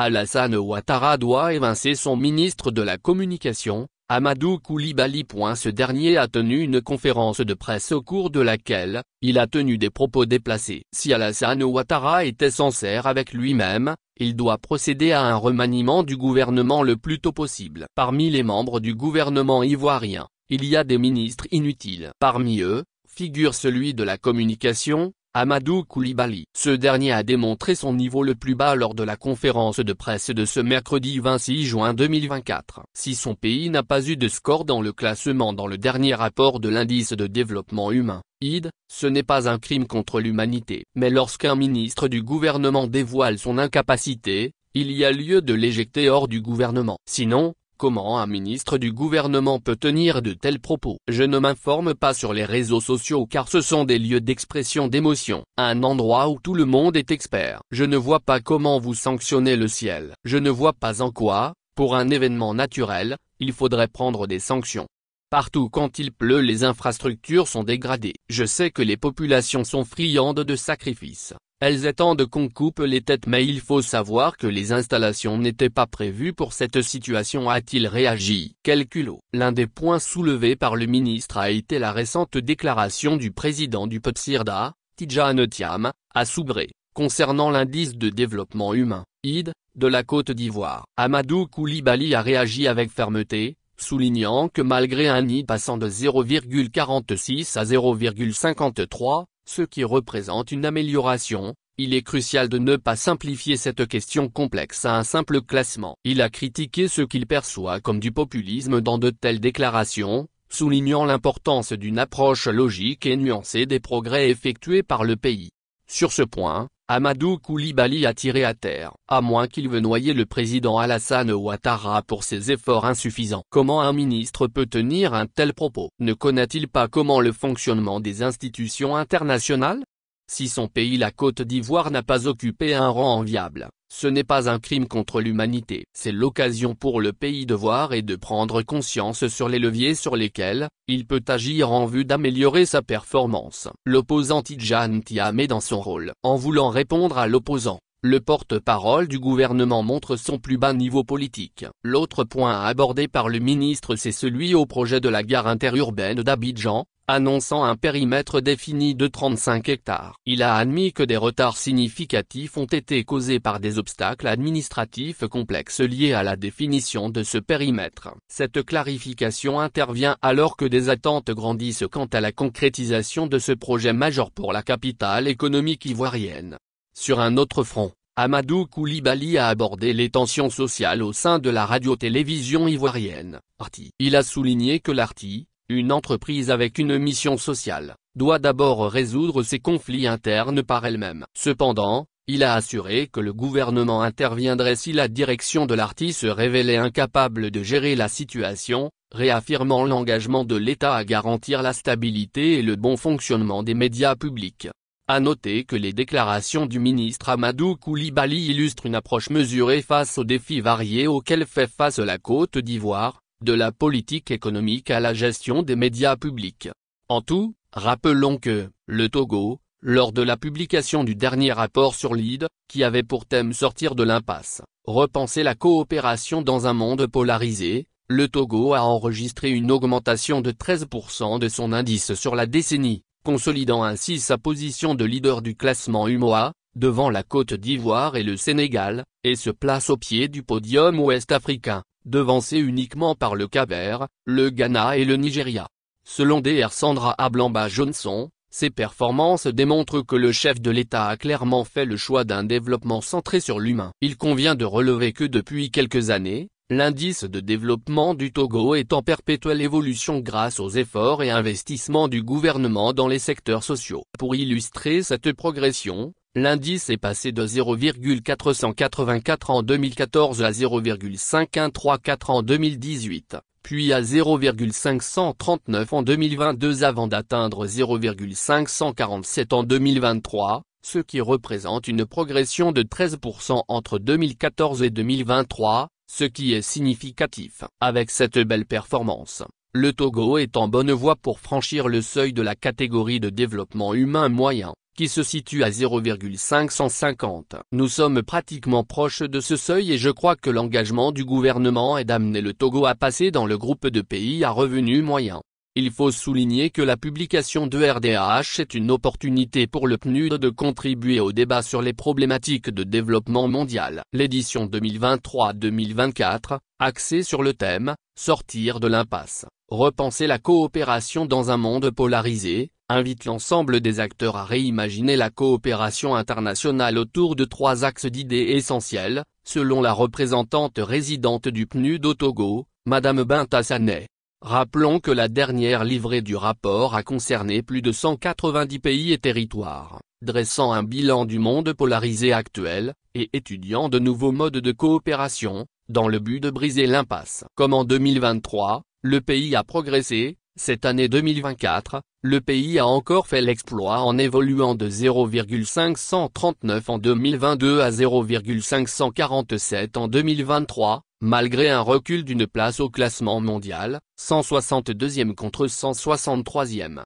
Alassane Ouattara doit évincer son ministre de la Communication, Amadou Coulibaly. Ce dernier a tenu une conférence de presse au cours de laquelle il a tenu des propos déplacés. Si Alassane Ouattara était sincère avec lui-même, il doit procéder à un remaniement du gouvernement le plus tôt possible. Parmi les membres du gouvernement ivoirien, il y a des ministres inutiles. Parmi eux, figure celui de la communication, Amadou Coulibaly. Ce dernier a démontré son niveau le plus bas lors de la conférence de presse de ce mercredi 26 juin 2024. Si son pays n'a pas eu de score dans le classement dans le dernier rapport de l'indice de développement humain, ID, ce n'est pas un crime contre l'humanité. Mais lorsqu'un ministre du gouvernement dévoile son incapacité, il y a lieu de l'éjecter hors du gouvernement. Sinon, comment un ministre du gouvernement peut tenir de tels propos? Je ne m'informe pas sur les réseaux sociaux car ce sont des lieux d'expression d'émotion, un endroit où tout le monde est expert. Je ne vois pas comment vous sanctionnez le ciel. Je ne vois pas en quoi, pour un événement naturel, il faudrait prendre des sanctions. Partout quand il pleut les infrastructures sont dégradées. Je sais que les populations sont friandes de sacrifices. Elles attendent qu'on coupe les têtes mais il faut savoir que les installations n'étaient pas prévues pour cette situation, a-t-il réagi. Quel culot. L'un des points soulevés par le ministre a été la récente déclaration du président du PETSIRDA, Tidjane Thiam, à Soubré, concernant l'indice de développement humain, ID, de la Côte d'Ivoire. Amadou Coulibaly a réagi avec fermeté, soulignant que malgré un ID passant de 0,46 à 0,53, ce qui représente une amélioration, il est crucial de ne pas simplifier cette question complexe à un simple classement. Il a critiqué ce qu'il perçoit comme du populisme dans de telles déclarations, soulignant l'importance d'une approche logique et nuancée des progrès effectués par le pays. Sur ce point, Amadou Coulibaly a tiré à terre. À moins qu'il veuille noyer le président Alassane Ouattara pour ses efforts insuffisants. Comment un ministre peut tenir un tel propos? Ne connaît-il pas comment le fonctionnement des institutions internationales? Si son pays, la Côte d'Ivoire, n'a pas occupé un rang enviable, ce n'est pas un crime contre l'humanité. C'est l'occasion pour le pays de voir et de prendre conscience sur les leviers sur lesquels il peut agir en vue d'améliorer sa performance. L'opposant Tidjane Thiam est dans son rôle. En voulant répondre à l'opposant, le porte-parole du gouvernement montre son plus bas niveau politique. L'autre point abordé par le ministre, c'est celui au projet de la gare interurbaine d'Abidjan, annonçant un périmètre défini de 35 hectares. Il a admis que des retards significatifs ont été causés par des obstacles administratifs complexes liés à la définition de ce périmètre. Cette clarification intervient alors que des attentes grandissent quant à la concrétisation de ce projet majeur pour la capitale économique ivoirienne. Sur un autre front, Amadou Coulibaly a abordé les tensions sociales au sein de la radio-télévision ivoirienne, RTI. Il a souligné que l'RTI, une entreprise avec une mission sociale, doit d'abord résoudre ses conflits internes par elle-même. Cependant, il a assuré que le gouvernement interviendrait si la direction de l'RTI se révélait incapable de gérer la situation, réaffirmant l'engagement de l'État à garantir la stabilité et le bon fonctionnement des médias publics. À noter que les déclarations du ministre Amadou Coulibaly illustrent une approche mesurée face aux défis variés auxquels fait face la Côte d'Ivoire, de la politique économique à la gestion des médias publics. En tout, rappelons que, le Togo, lors de la publication du dernier rapport sur l'ID, qui avait pour thème sortir de l'impasse, repenser la coopération dans un monde polarisé, le Togo a enregistré une augmentation de 13% de son indice sur la décennie, consolidant ainsi sa position de leader du classement UMOA, devant la Côte d'Ivoire et le Sénégal, et se place au pied du podium ouest-africain, devancé uniquement par le Cap-Vert, le Ghana et le Nigeria. Selon Dr Sandra Ablamba-Johnson, ces performances démontrent que le chef de l'État a clairement fait le choix d'un développement centré sur l'humain. Il convient de relever que depuis quelques années, l'indice de développement du Togo est en perpétuelle évolution grâce aux efforts et investissements du gouvernement dans les secteurs sociaux. Pour illustrer cette progression, l'indice est passé de 0,484 en 2014 à 0,5134 en 2018, puis à 0,539 en 2022 avant d'atteindre 0,547 en 2023, ce qui représente une progression de 13% entre 2014 et 2023, ce qui est significatif. Avec cette belle performance, le Togo est en bonne voie pour franchir le seuil de la catégorie de développement humain moyen, qui se situe à 0,550. Nous sommes pratiquement proches de ce seuil et je crois que l'engagement du gouvernement est d'amener le Togo à passer dans le groupe de pays à revenus moyens. Il faut souligner que la publication de RDH est une opportunité pour le PNUD de contribuer au débat sur les problématiques de développement mondial. L'édition 2023-2024, axée sur le thème « Sortir de l'impasse, repenser la coopération dans un monde polarisé », invite l'ensemble des acteurs à réimaginer la coopération internationale autour de 3 axes d'idées essentiels, selon la représentante résidente du PNUD au Togo, Madame Binta Sané. Rappelons que la dernière livrée du rapport a concerné plus de 190 pays et territoires, dressant un bilan du monde polarisé actuel, et étudiant de nouveaux modes de coopération, dans le but de briser l'impasse. Comme en 2023, le pays a progressé, cette année 2024, le pays a encore fait l'exploit en évoluant de 0,539 en 2022 à 0,547 en 2023, malgré un recul d'une place au classement mondial, 162e contre 163e.